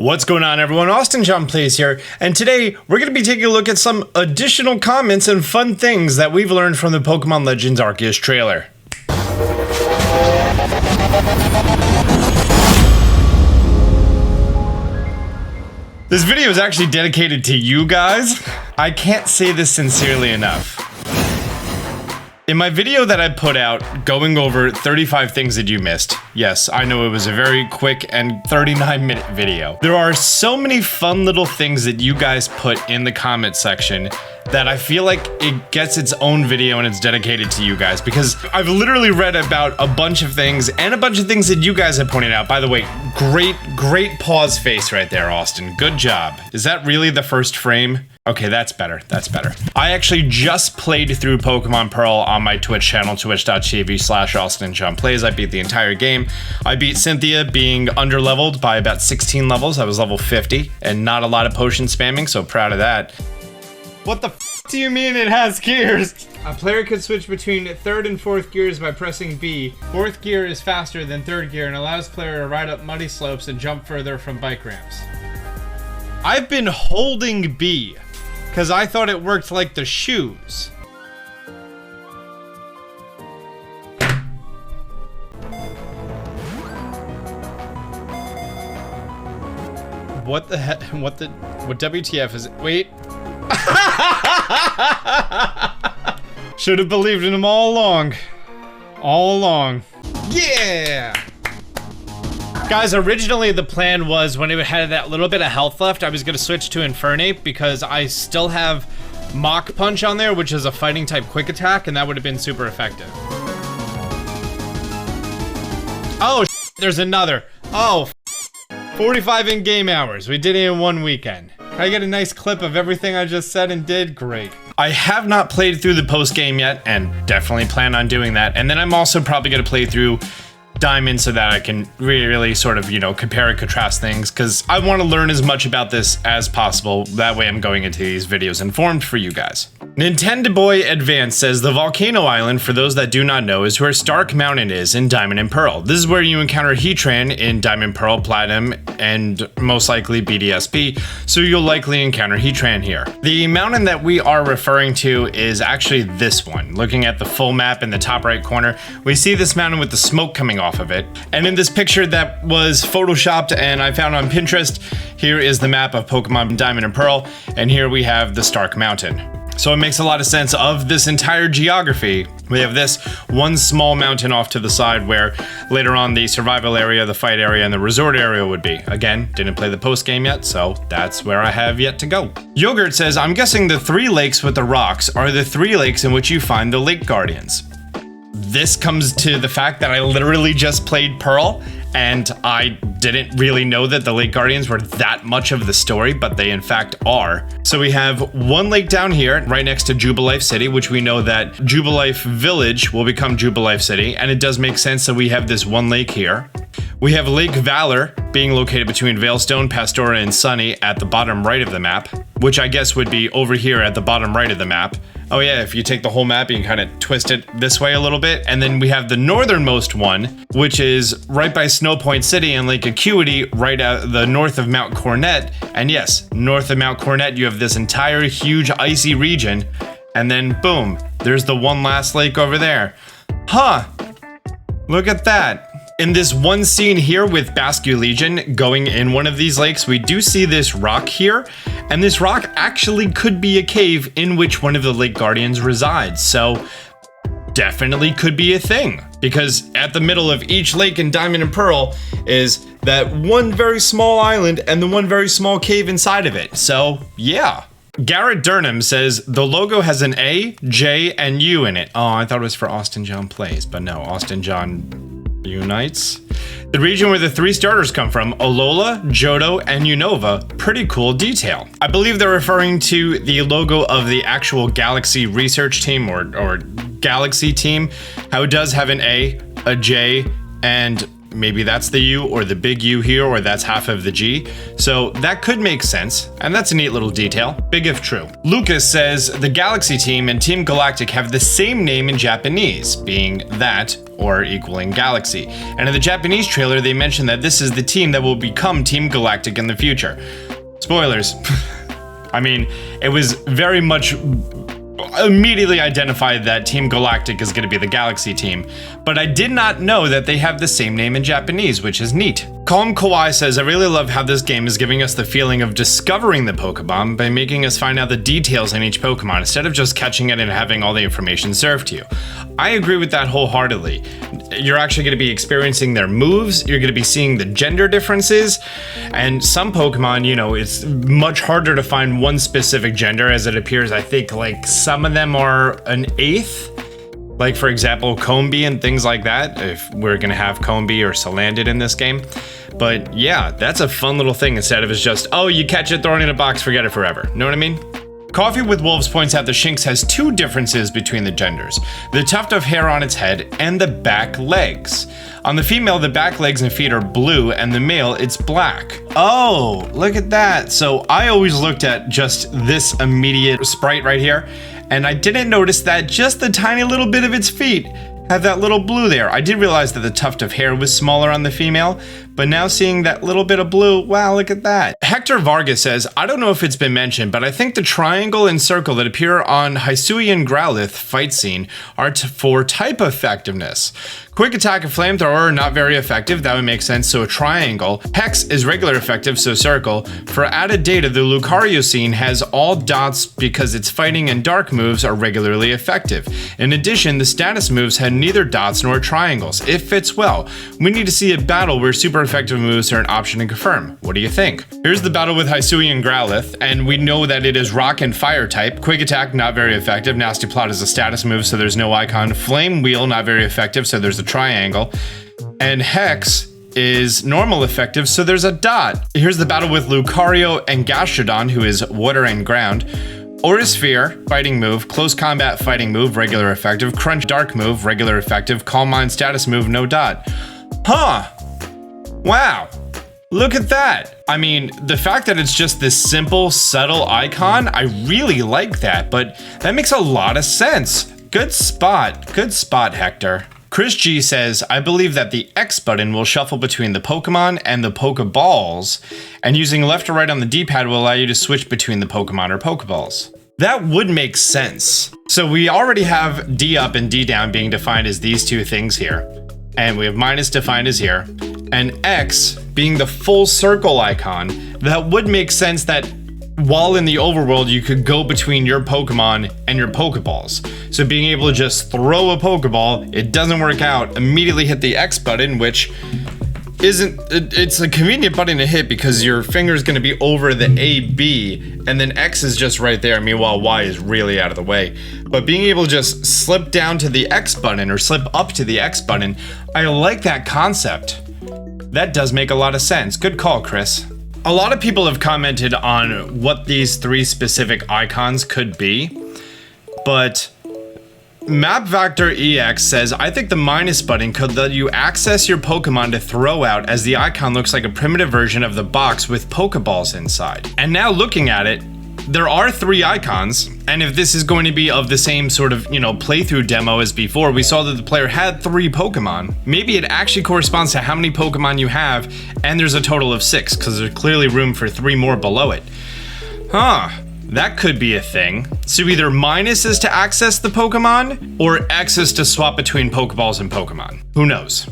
What's going on, everyone? Austin John Plays here, and today we're going to be taking a look at some additional comments and fun things that we've learned from the Pokemon Legends Arceus trailer. This video is actually dedicated to you guys. I can't say this sincerely enough. In my video that I put out going over 35 things that you missed, yes, I know it was a very quick and 39-minute video. There are so many fun little things that you guys put in the comment section that I feel like it gets its own video and it's dedicated to you guys, because I've literally read about a bunch of things and a bunch of things that you guys have pointed out. By the way, great pause face right there, Austin. Good job. Is that really the first frame? Okay, that's better. That's better. I actually just played through Pokemon Pearl on my Twitch channel, twitch.tv/AustinJohnPlays. I beat the entire game. I beat Cynthia being underleveled by about 16 levels. I was level 50 and not a lot of potion spamming, so proud of that. What the f do you mean it has gears? A player could switch between 3rd and 4th gears by pressing B. 4th gear is faster than 3rd gear and allows player to ride up muddy slopes and jump further from bike ramps. I've been holding B, because I thought it worked like the shoes. What the heck? What WTF is it? Wait. Should have believed in him all along. All along. Yeah! Guys, originally the plan was when it had that little bit of health left, I was going to switch to Infernape because I still have Mach Punch on there, which is a fighting type quick attack, and that would have been super effective. Oh, there's another. Oh, 45 in-game hours. We did it in one weekend. Can I get a nice clip of everything I just said and did? Great. I have not played through the post-game yet, and definitely plan on doing that. And then I'm also probably going to play through Diamond so that I can really sort of, you know, compare and contrast things, because I want to learn as much about this as possible. That way I'm going into these videos informed for you guys. Nintendo Boy Advance says the Volcano Island, for those that do not know, is where Stark Mountain is in Diamond and Pearl. This is where you encounter Heatran in Diamond, Pearl, Platinum, and most likely BDSP, so you'll likely encounter Heatran here. The mountain that we are referring to is actually this one. Looking at the full map in the top right corner, we see this mountain with the smoke coming off of it. And in this picture that was photoshopped and I found on Pinterest, here is the map of Pokemon Diamond and Pearl, and here we have the Stark Mountain. So it makes a lot of sense of this entire geography. We have this one small mountain off to the side where later on the survival area, the fight area, and the resort area would be. Again, didn't play the post game yet, so that's where I have yet to go. Yogurt says, I'm guessing the 3 lakes with the rocks are the 3 lakes in which you find the Lake Guardians. This comes to the fact that I literally just played Pearl, and I didn't really know that the Lake Guardians were that much of the story, but they in fact are. So we have one lake down here, right next to Jubilife City, which we know that Jubilife Village will become Jubilife City, and it does make sense that we have this one lake here. We have Lake Valor being located between Veilstone, Pastora, and Sunny at the bottom right of the map, which I guess would be over here at the bottom right of the map. Oh yeah, if you take the whole map, you can kind of twist it this way a little bit. And then we have the northernmost one, which is right by Snow Point City and Lake Acuity, right out the north of Mount Cornet. And yes, north of Mount Cornet, you have this entire huge icy region. And then boom, there's the one last lake over there. Huh, look at that. In this one scene here with Basculegion going in one of these lakes, we do see this rock here, and this rock actually could be a cave in which one of the Lake Guardians resides, so definitely could be a thing, because at the middle of each lake in Diamond and Pearl is that one very small island and the one very small cave inside of it, so yeah. Garrett Durnham says the logo has an A, J, and U in it. Oh, I thought it was for Austin John Plays, but no, Austin John Unites. The region where the 3 starters come from, Alola, Johto, and Unova. Pretty cool detail. I believe they're referring to the logo of the actual Galaxy research team or Galaxy team. How it does have an A, a J, and maybe that's the U or the big U here, or that's half of the G. So that could make sense, and that's a neat little detail, big if true. Lucas says the Galaxy team and Team Galactic have the same name in Japanese, being that or equaling Galaxy. And in the Japanese trailer, they mentioned that this is the team that will become Team Galactic in the future. Spoilers. I mean, it was very much immediately identified that Team Galactic is going to be the Galaxy team, but I did not know that they have the same name in Japanese, which is neat. Calm Kawaii says, I really love how this game is giving us the feeling of discovering the Pokemon by making us find out the details on each Pokemon instead of just catching it and having all the information served to you. I agree with that wholeheartedly. You're actually going to be experiencing their moves, you're going to be seeing the gender differences, and some Pokemon, you know, it's much harder to find one specific gender, as it appears, I think, like, some of them are an 8th. Like, for example, Combee and things like that, if we're going to have Combee or Salandit in this game. But yeah, that's a fun little thing instead of it's just, oh, you catch it, throw it in a box, forget it forever. Know what I mean? Coffee with Wolves points out the Shinx has 2 differences between the genders: the tuft of hair on its head and the back legs. On the female, the back legs and feet are blue, and the male, it's black. Oh, look at that. So I always looked at just this immediate sprite right here, and I didn't notice that just the tiny little bit of its feet have that little blue there. I did realize that the tuft of hair was smaller on the female, but now seeing that little bit of blue, wow, look at that. Hector Vargas says, I don't know if it's been mentioned, but I think the triangle and circle that appear on Hisuian Growlithe fight scene are for type effectiveness. Quick attack and flamethrower are not very effective, that would make sense, so a triangle. Hex is regular effective, so circle. For added data, the Lucario scene has all dots because its fighting and dark moves are regularly effective. In addition, the status moves had neither dots nor triangles. It fits well. We need to see a battle where super effective moves are an option and confirm. What do you think? Here's the battle with Hisuian Growlithe, and we know that it is rock and fire type. Quick attack, not very effective. Nasty Plot is a status move, so there's no icon. Flame Wheel, not very effective, so there's a triangle. And Hex is normal effective, so there's a dot. Here's the battle with Lucario and Gastrodon, who is water and ground. Aura Sphere, fighting move. Close combat, fighting move, regular effective. Crunch, dark move, regular effective. Calm Mind, status move, no dot. Huh. Wow. Look at that. I mean, the fact that it's just this simple, subtle icon, I really like that, but that makes a lot of sense. Good spot, Hector. Chris G says, I believe that the X button will shuffle between the Pokemon and the Pokeballs, and using left or right on the D-pad will allow you to switch between the Pokemon or Pokeballs. That would make sense. So we already have D up and D down being defined as these two things here, and we have minus defined as here, and X being the full circle icon. That would make sense that while in the overworld, you could go between your Pokemon and your Pokeballs. So being able to just throw a Pokeball, it doesn't work out, immediately hit the X button, which it's a convenient button to hit because your finger is going to be over the A, B, and then X is just right there. Meanwhile, Y is really out of the way. But being able to just slip down to the X button or slip up to the X button, I like that concept. That does make a lot of sense. Good call, Chris. A lot of people have commented on what these 3 specific icons could be, but MapVector EX says, I think the minus button could let you access your Pokemon to throw out, as the icon looks like a primitive version of the box with Pokeballs inside. And now looking at it, there are 3 icons, and if this is going to be of the same sort of, playthrough demo as before, we saw that the player had 3 Pokemon. Maybe it actually corresponds to how many Pokemon you have, and there's a total of 6, because there's clearly room for 3 more below it. Huh, that could be a thing. So either minus is to access the Pokemon, or X is to swap between Pokeballs and Pokemon. Who knows?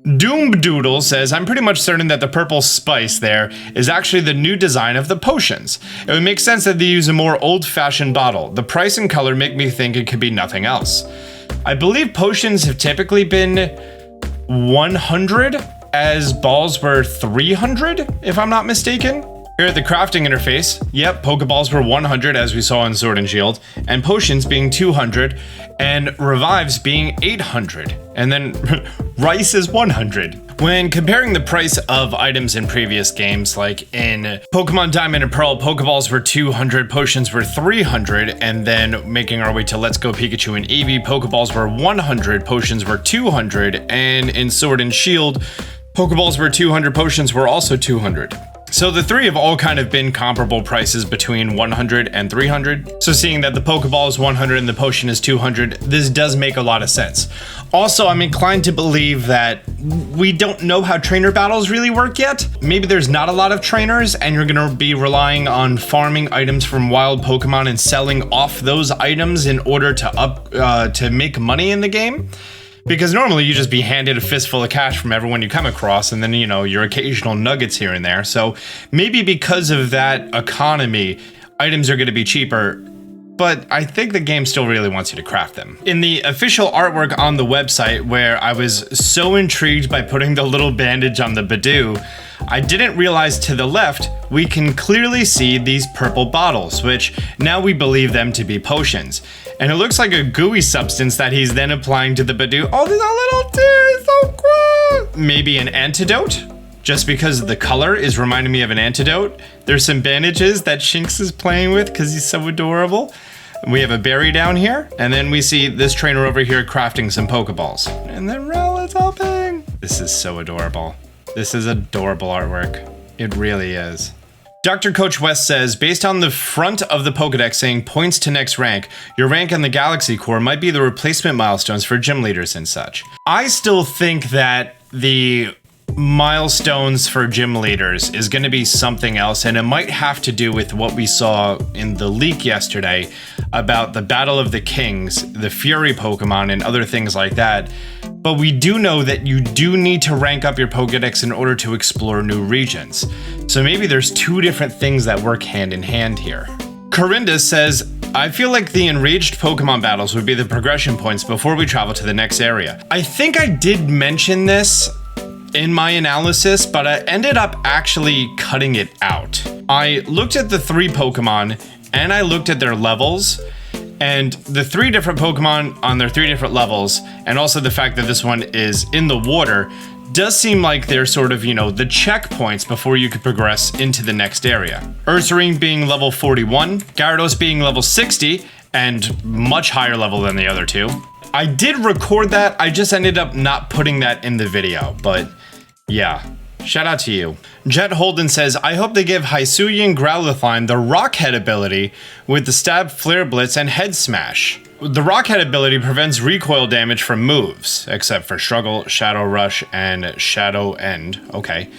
Doomdoodle says, I'm pretty much certain that the purple spice there is actually the new design of the potions. It would make sense that they use a more old-fashioned bottle. The price and color make me think it could be nothing else. I believe potions have typically been 100, as balls were 300, if I'm not mistaken. Here at the crafting interface, yep, Pokeballs were 100 as we saw in Sword and Shield, and potions being 200, and revives being 800, and then rice is 100. When comparing the price of items in previous games, like in Pokemon Diamond and Pearl, Pokeballs were 200, potions were 300, and then making our way to Let's Go Pikachu and Eevee, Pokeballs were 100, potions were 200, and in Sword and Shield, Pokeballs were 200, potions were also 200. So the three have all kind of been comparable prices between 100 and 300. So seeing that the Pokeball is 100 and the potion is 200, this does make a lot of sense. Also, I'm inclined to believe that we don't know how trainer battles really work yet. Maybe there's not a lot of trainers and you're gonna be relying on farming items from wild Pokemon and selling off those items in order to make money in the game. Because normally you just be handed a fistful of cash from everyone you come across and then, you know, your occasional nuggets here and there. So maybe because of that economy, items are gonna be cheaper. But I think the game still really wants you to craft them. In the official artwork on the website, where I was so intrigued by putting the little bandage on the Badoo, I didn't realize to the left, we can clearly see these purple bottles, which now we believe them to be potions. And it looks like a gooey substance that he's then applying to the Badoo. Oh, there's a little tear, so gross! Maybe an antidote? Just because the color is reminding me of an antidote. There's some bandages that Shinx is playing with because he's so adorable. We have a berry down here, and then we see this trainer over here crafting some Pokeballs. And then Rel is helping. This is so adorable. This is adorable artwork. It really is. Dr. Coach West says, based on the front of the Pokedex saying points to next rank, your rank in the Galaxy Corps might be the replacement milestones for gym leaders and such. I still think that the milestones for gym leaders is going to be something else, and it might have to do with what we saw in the leak yesterday about the Battle of the Kings, the Fury Pokemon, and other things like that. But we do know that you do need to rank up your Pokedex in order to explore new regions. So maybe there's two different things that work hand in hand here. Corinda says, I feel like the enraged Pokemon battles would be the progression points before we travel to the next area. I think I did mention this in my analysis, but I ended up actually cutting it out. I looked at the three Pokemon and I looked at their levels, and the three different Pokemon on their three different levels, and also the fact that this one is in the water, does seem like they're sort of, you know, the checkpoints before you could progress into the next area. Ursaring being level 41, Gyarados being level 60, and much higher level than the other two. I did record that, I just ended up not putting that in the video, but yeah, shout out to you. Jet Holden says, I hope they give Hisuian Growlithe the Rock Head ability with the Stab, Flare Blitz, and Head Smash. The Rock Head ability prevents recoil damage from moves, except for Struggle, Shadow Rush, and Shadow End. Okay.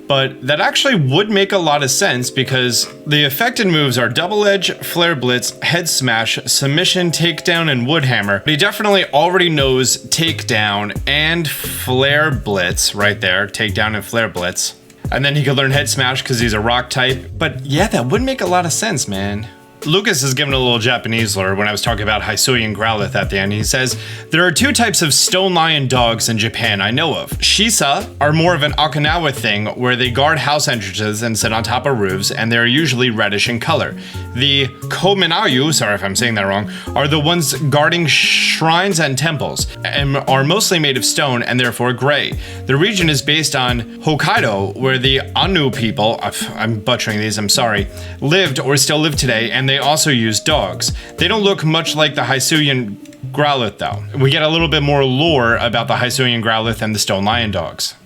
But that actually would make a lot of sense because the affected moves are Double Edge, Flare Blitz, Head Smash, Submission, Takedown, and Wood Hammer. But he definitely already knows Takedown and Flare Blitz right there. Takedown and Flare Blitz. And then he could learn Head Smash because he's a rock type. But yeah, that would make a lot of sense, man. Lucas is giving a little Japanese lore when I was talking about Hisuian Growlithe at the end. He says, there are two types of stone lion dogs in Japan I know of. Shisa are more of an Okinawa thing where they guard house entrances and sit on top of roofs, and they're usually reddish in color. The Kominayu, sorry if I'm saying that wrong, are the ones guarding shrines and temples, and are mostly made of stone and therefore gray. The region is based on Hokkaido, where the Anu people, I'm butchering these, I'm sorry, lived or still live today, and they also use dogs. They don't look much like the Hisuian Growlithe though. We get a little bit more lore about the Hisuian Growlithe and the Stone Lion dogs.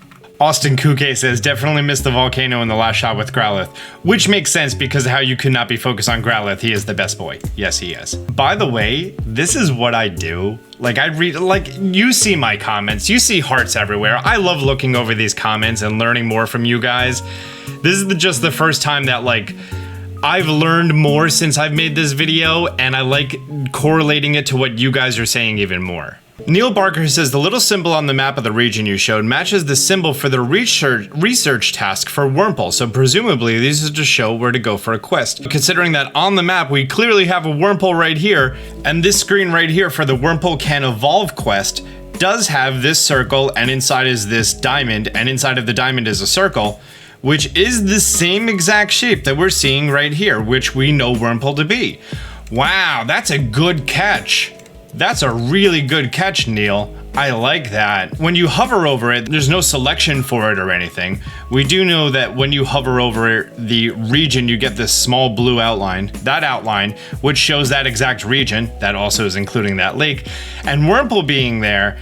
Austin Kuke says, definitely missed the volcano in the last shot with Growlithe, which makes sense because of how you could not be focused on Growlithe. He is the best boy. Yes, he is. By the way, this is what I do. Like, I read, like, you see my comments, you see hearts everywhere. I love looking over these comments and learning more from you guys. This is just the first time that, like, I've learned more since I've made this video, and I like correlating it to what you guys are saying even more. Neil Barker says the little symbol on the map of the region you showed matches the symbol for the research task for Wurmple, so presumably these are to show where to go for a quest. Considering that on the map we clearly have a Wurmple right here, and this screen right here for the Wurmple Can Evolve quest does have this circle, and inside is this diamond, and inside of the diamond is a circle, which is the same exact shape that we're seeing right here, which we know Wurmple to be. Wow, that's a good catch. That's a really good catch, Neil. I like that. When you hover over it, there's no selection for it or anything. We do know that when you hover over the region, you get this small blue outline, which shows that exact region, that also is including that lake. And Wurmple being there,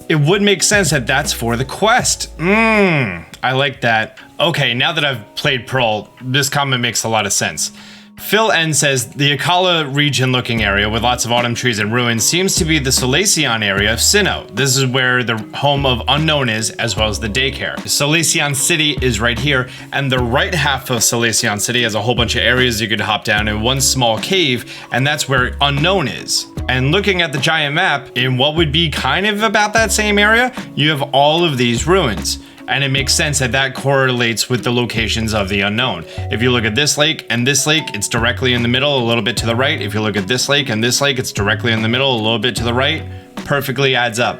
it would make sense that that's for the quest. I like that. Okay, now that I've played Pearl, this comment makes a lot of sense. Phil N says, the Akala region looking area with lots of autumn trees and ruins seems to be the Solaceon area of Sinnoh. This is where the home of Unknown is, as well as the daycare. Solaceon City is right here, and the right half of Solaceon City has a whole bunch of areas you could hop down in one small cave, and that's where Unknown is. And looking at the giant map, in what would be kind of about that same area, you have all of these ruins. And it makes sense that that correlates with the locations of the Unknown. If you look at this lake and this lake, it's directly in the middle, a little bit to the right. If you look at this lake and this lake, it's directly in the middle, a little bit to the right. Perfectly adds up.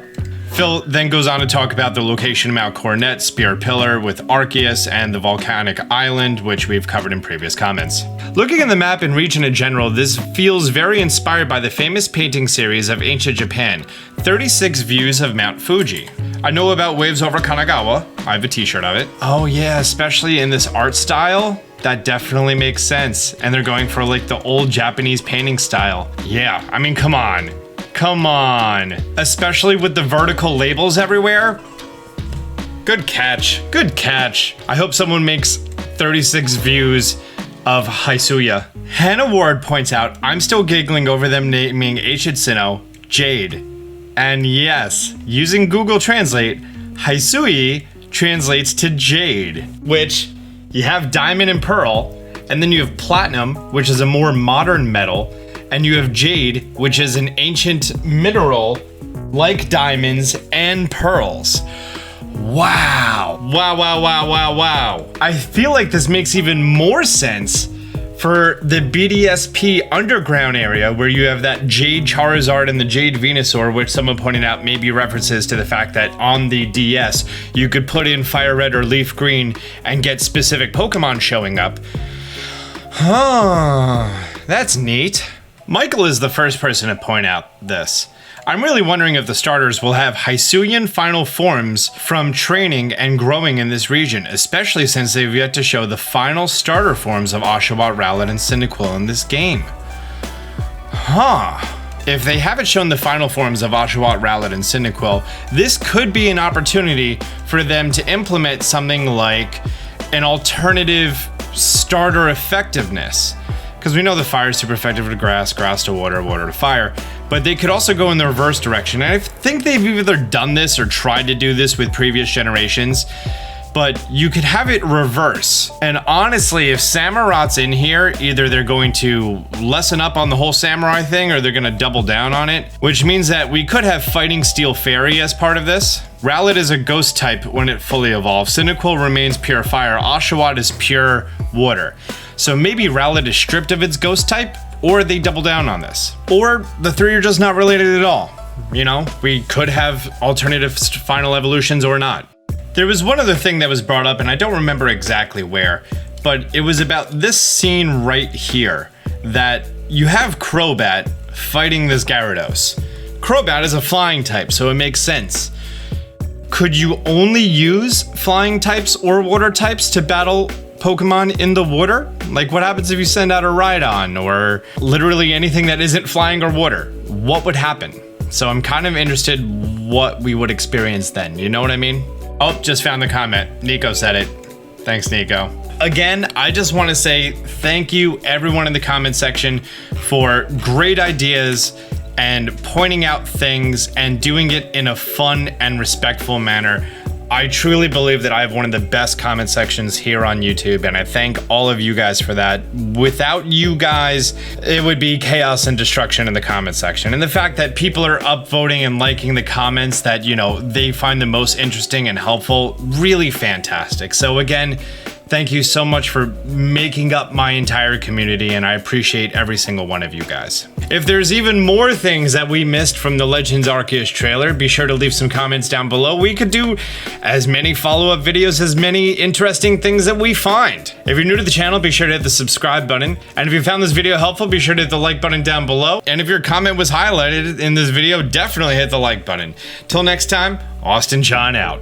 Phil then goes on to talk about the location of Mount Coronet, Spear Pillar with Arceus, and the volcanic island, which we've covered in previous comments. Looking at the map and region in general, this feels very inspired by the famous painting series of ancient Japan, 36 Views of Mount Fuji. I know about Waves Over Kanagawa. I have a t-shirt of it. Oh yeah, especially in this art style. That definitely makes sense. And they're going for like the old Japanese painting style. Yeah, I mean, come on. Come on. Especially with the vertical labels everywhere. Good catch. Good catch. I hope someone makes 36 views of Hisuian. Hannah Ward points out, I'm still giggling over them naming ancient Sinnoh Jade. And yes, using Google Translate, Hisui translates to Jade, which you have Diamond and Pearl, and then you have Platinum, which is a more modern metal, and you have Jade, which is an ancient mineral like diamonds and pearls. Wow. Wow, wow, wow, wow, wow. I feel like this makes even more sense for the BDSP underground area where you have that Jade Charizard and the Jade Venusaur, which someone pointed out maybe references to the fact that on the DS, you could put in Fire Red or Leaf Green and get specific Pokemon showing up. Huh, that's neat. Michael is the first person to point out this. I'm really wondering if the starters will have Hisuian final forms from training and growing in this region, especially since they've yet to show the final starter forms of Oshawott, Rowlet, and Cyndaquil in this game. Huh. If they haven't shown the final forms of Oshawott, Rowlet, and Cyndaquil, this could be an opportunity for them to implement something like an alternative starter effectiveness. Because we know the fire is super effective to grass, grass to water, water to fire, but they could also go in the reverse direction. And I think they've either done this or tried to do this with previous generations, but you could have it reverse. And honestly, if Samurott's in here, either they're going to lessen up on the whole samurai thing or they're going to double down on it, which means that we could have Fighting Steel Fairy as part of this. Rowlet is a ghost type when it fully evolves. Cyndaquil remains pure fire. Oshawott is pure water. So maybe Rowlet is stripped of its ghost type, or they double down on this. Or the three are just not related at all. You know, we could have alternative final evolutions or not. There was one other thing that was brought up, and I don't remember exactly where, but it was about this scene right here, that you have Crobat fighting this Gyarados. Crobat is a flying type, so it makes sense. Could you only use flying types or water types to battle Pokemon in the water? Like, what happens if you send out a Rhydon or literally anything that isn't flying or water? What would happen? So I'm kind of interested what we would experience then. You know what I mean? Oh, just found the comment. Nico said it. Thanks, Nico. Again, I just want to say thank you everyone in the comment section for great ideas and pointing out things and doing it in a fun and respectful manner. I truly believe that I have one of the best comment sections here on YouTube, and I thank all of you guys for that. Without you guys, it would be chaos and destruction in the comment section. And the fact that people are upvoting and liking the comments that, you know, they find the most interesting and helpful, really fantastic. So again, thank you so much for making up my entire community, and I appreciate every single one of you guys. If there's even more things that we missed from the Legends Arceus trailer, be sure to leave some comments down below. We could do as many follow-up videos, as many interesting things that we find. If you're new to the channel, be sure to hit the subscribe button. And if you found this video helpful, be sure to hit the like button down below. And if your comment was highlighted in this video, definitely hit the like button. Till next time, Austin John out.